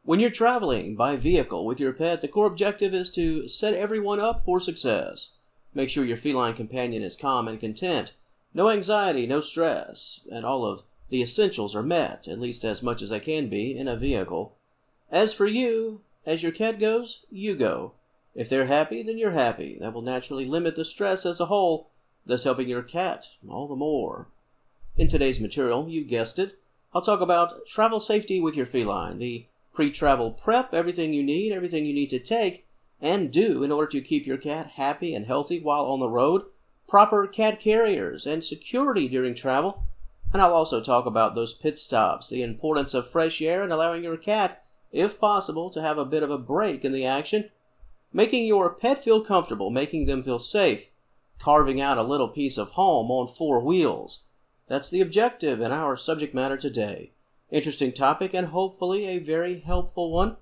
When you're traveling by vehicle with your pet, the core objective is to set everyone up for success. Make sure your feline companion is calm and content. No anxiety, no stress, and all of the essentials are met, at least as much as they can be, in a vehicle. As for you, as your cat goes, you go. If they're happy, then you're happy. That will naturally limit the stress as a whole, thus helping your cat all the more. In today's material, you guessed it, I'll talk about travel safety with your feline, the pre-travel prep, everything you need to take and do in order to keep your cat happy and healthy while on the road, proper cat carriers, and security during travel. And I'll also talk about those pit stops, the importance of fresh air and allowing your cat, if possible, to have a bit of a break in the action, making your pet feel comfortable, making them feel safe, carving out a little piece of home on 4 wheels. That's the objective in our subject matter today. Interesting topic and hopefully a very helpful one.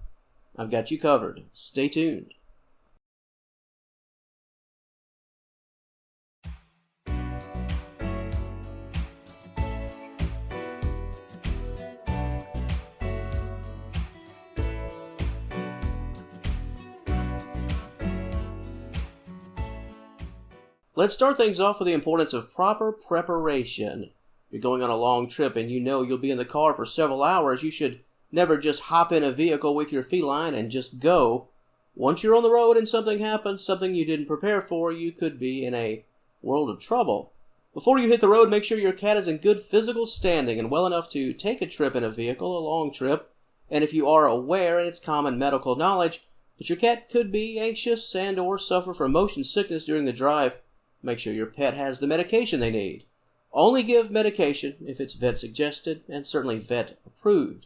I've got you covered. Stay tuned. Let's start things off with the importance of proper preparation. If you're going on a long trip and you know you'll be in the car for several hours, you should never just hop in a vehicle with your feline and just go. Once you're on the road and something happens, something you didn't prepare for, you could be in a world of trouble. Before you hit the road, make sure your cat is in good physical standing and well enough to take a trip in a vehicle, a long trip. And if you are aware, and it's common medical knowledge, that your cat could be anxious and or suffer from motion sickness during the drive, make sure your pet has the medication they need. Only give medication if it's vet suggested and certainly vet approved.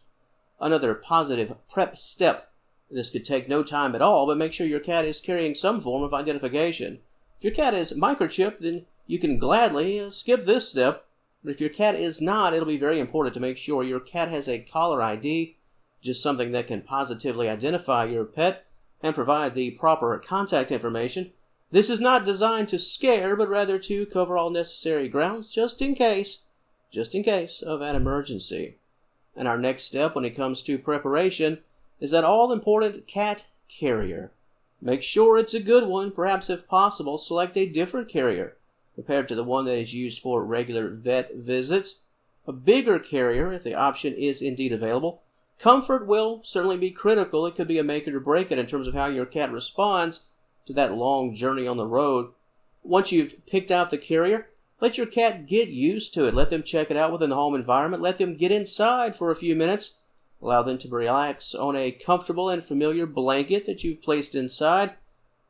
Another positive prep step. This could take no time at all, but make sure your cat is carrying some form of identification. If your cat is microchipped, then you can gladly skip this step. But if your cat is not, it'll be very important to make sure your cat has a caller ID, just something that can positively identify your pet and provide the proper contact information. This is not designed to scare, but rather to cover all necessary grounds just in case of an emergency. And our next step when it comes to preparation is that all-important cat carrier. Make sure it's a good one. Perhaps if possible, select a different carrier compared to the one that is used for regular vet visits. A bigger carrier, if the option is indeed available. Comfort will certainly be critical. It could be a make it or break it in terms of how your cat responds to that long journey on the road. Once you've picked out the carrier, let your cat get used to it. Let them check it out within the home environment. Let them get inside for a few minutes. Allow them to relax on a comfortable and familiar blanket that you've placed inside.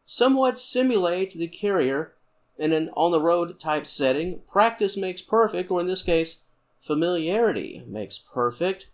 Somewhat simulate the carrier in an on-the-road type setting. Practice makes perfect, or in this case, familiarity makes perfect.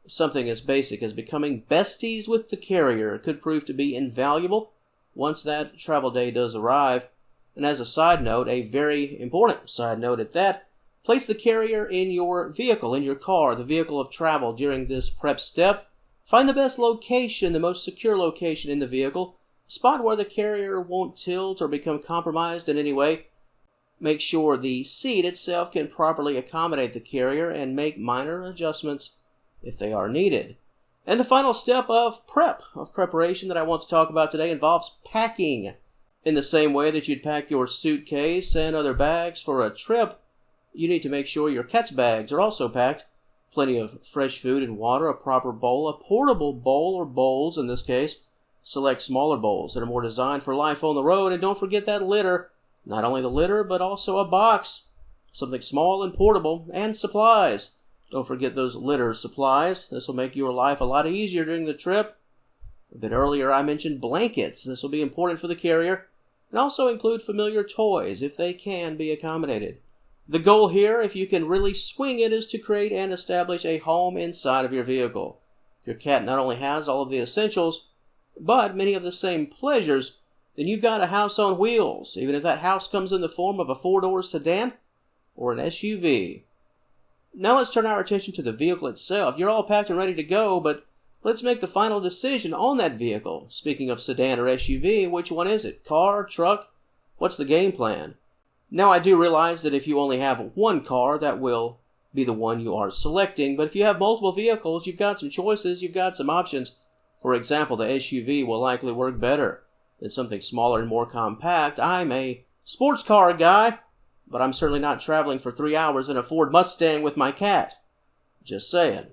Something as basic as becoming besties with the carrier could prove to be invaluable once that travel day does arrive. And as a side note, a very important side note at that, place the carrier in your vehicle, in your car, the vehicle of travel during this prep step. Find the best location, the most secure location in the vehicle. Spot where the carrier won't tilt or become compromised in any way. Make sure the seat itself can properly accommodate the carrier and make minor adjustments if they are needed. And the final step of preparation that I want to talk about today involves packing. In the same way that you'd pack your suitcase and other bags for a trip, you need to make sure your cat's bags are also packed. Plenty of fresh food and water, a proper bowl, a portable bowl or bowls in this case. Select smaller bowls that are more designed for life on the road, and don't forget that litter. Not only the litter, but also a box. Something small and portable, and supplies. Don't forget those litter supplies. This will make your life a lot easier during the trip. A bit earlier I mentioned blankets. This will be important for the carrier. And also include familiar toys if they can be accommodated. The goal here, if you can really swing it, is to create and establish a home inside of your vehicle. Your cat not only has all of the essentials, but many of the same pleasures, then you've got a house on wheels, even if that house comes in the form of a 4-door sedan or an SUV. Now let's turn our attention to the vehicle itself. You're all packed and ready to go, but let's make the final decision on that vehicle. Speaking of sedan or SUV, which one is it? Car? Truck? What's the game plan? Now I do realize that if you only have one car, that will be the one you are selecting, but if you have multiple vehicles, you've got some choices, you've got some options. For example, the SUV will likely work better than something smaller and more compact. I'm a sports car guy, but I'm certainly not traveling for 3 hours in a Ford Mustang with my cat. Just saying.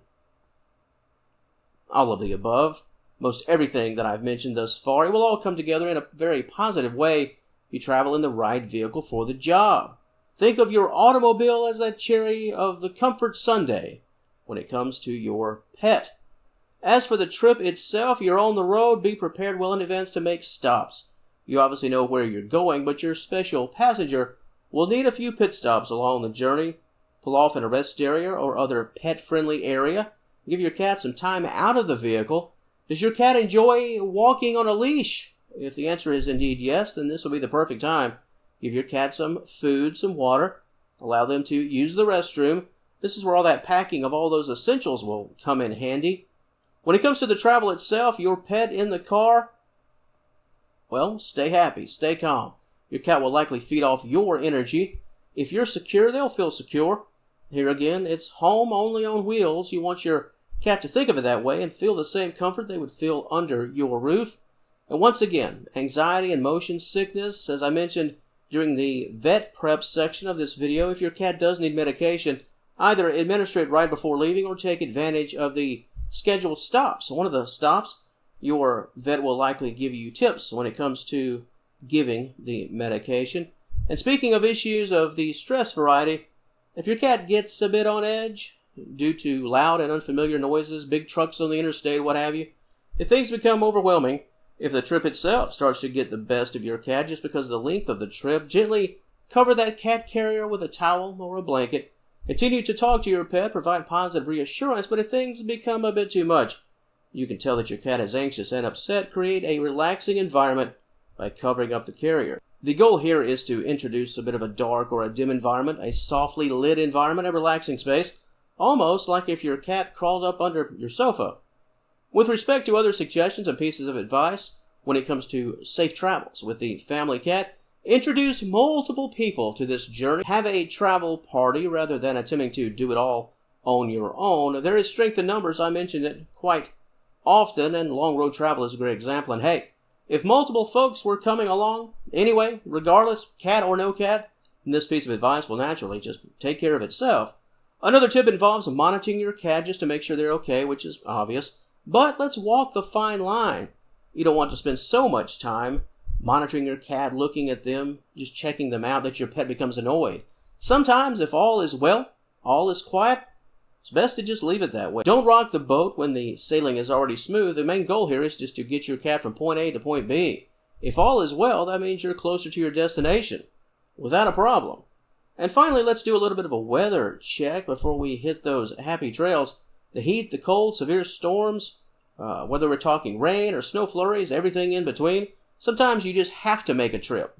All of the above, most everything that I've mentioned thus far, it will all come together in a very positive way if you travel in the right vehicle for the job. Think of your automobile as that cherry of the comfort sundae when it comes to your pet. As for the trip itself, you're on the road, be prepared well in advance to make stops. You obviously know where you're going, but your special passenger will need a few pit stops along the journey. Pull off in a rest area or other pet-friendly area. Give your cat some time out of the vehicle. Does your cat enjoy walking on a leash? If the answer is indeed yes, then this will be the perfect time. Give your cat some food, some water. Allow them to use the restroom. This is where all that packing of all those essentials will come in handy. When it comes to the travel itself, your pet in the car, well, stay happy, stay calm. Your cat will likely feed off your energy. If you're secure, they'll feel secure. Here again, it's home only on wheels. You want your cat to think of it that way and feel the same comfort they would feel under your roof. And once again, anxiety and motion sickness, as I mentioned during the vet prep section of this video, if your cat does need medication, either administer it right before leaving or take advantage of the scheduled stops. One of the stops, your vet will likely give you tips when it comes to giving the medication. And speaking of issues of the stress variety, if your cat gets a bit on edge due to loud and unfamiliar noises, big trucks on the interstate, what have you, if things become overwhelming, if the trip itself starts to get the best of your cat just because of the length of the trip, gently cover that cat carrier with a towel or a blanket. Continue to talk to your pet, provide positive reassurance, but if things become a bit too much, you can tell that your cat is anxious and upset. Create a relaxing environment by covering up the carrier. The goal here is to introduce a bit of a dark or a dim environment, a softly lit environment, a relaxing space, almost like if your cat crawled up under your sofa. With respect to other suggestions and pieces of advice when it comes to safe travels with the family cat, introduce multiple people to this journey. Have a travel party rather than attempting to do it all on your own. There is strength in numbers. I mentioned it quite often, and long road travel is a great example. And hey, if multiple folks were coming along anyway, regardless, cat or no cat, then this piece of advice will naturally just take care of itself. Another tip involves monitoring your cat just to make sure they're okay, which is obvious. But let's walk the fine line. You don't want to spend so much time monitoring your cat, looking at them, just checking them out, that your pet becomes annoyed. Sometimes, if all is well, all is quiet, it's best to just leave it that way. Don't rock the boat when the sailing is already smooth. The main goal here is just to get your cat from point A to point B. If all is well, that means you're closer to your destination, without a problem. And finally, let's do a little bit of a weather check before we hit those happy trails. The heat, the cold, severe storms, whether we're talking rain or snow flurries, everything in between. Sometimes you just have to make a trip,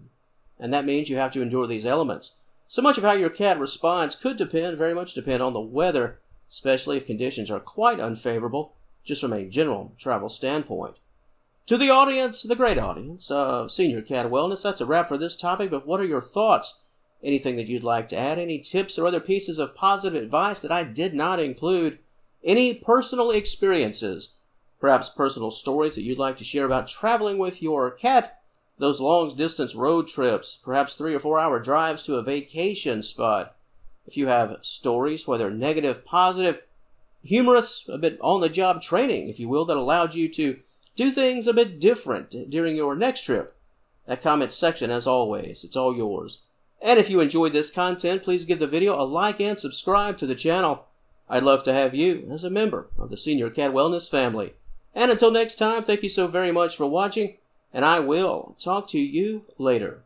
and that means you have to endure these elements. So much of how your cat responds could very much depend on the weather, especially if conditions are quite unfavorable, just from a general travel standpoint. To the audience, the great audience of Senior Cat Wellness, that's a wrap for this topic, but what are your thoughts? Anything that you'd like to add? Any tips or other pieces of positive advice that I did not include? Any personal experiences? Perhaps personal stories that you'd like to share about traveling with your cat, those long-distance road trips, perhaps 3 or 4 hour drives to a vacation spot. If you have stories, whether negative, positive, humorous, a bit on-the-job training, if you will, that allowed you to do things a bit different during your next trip, that comment section, as always, it's all yours. And if you enjoyed this content, please give the video a like and subscribe to the channel. I'd love to have you as a member of the Senior Cat Wellness family. And until next time, thank you so very much for watching, and I will talk to you later.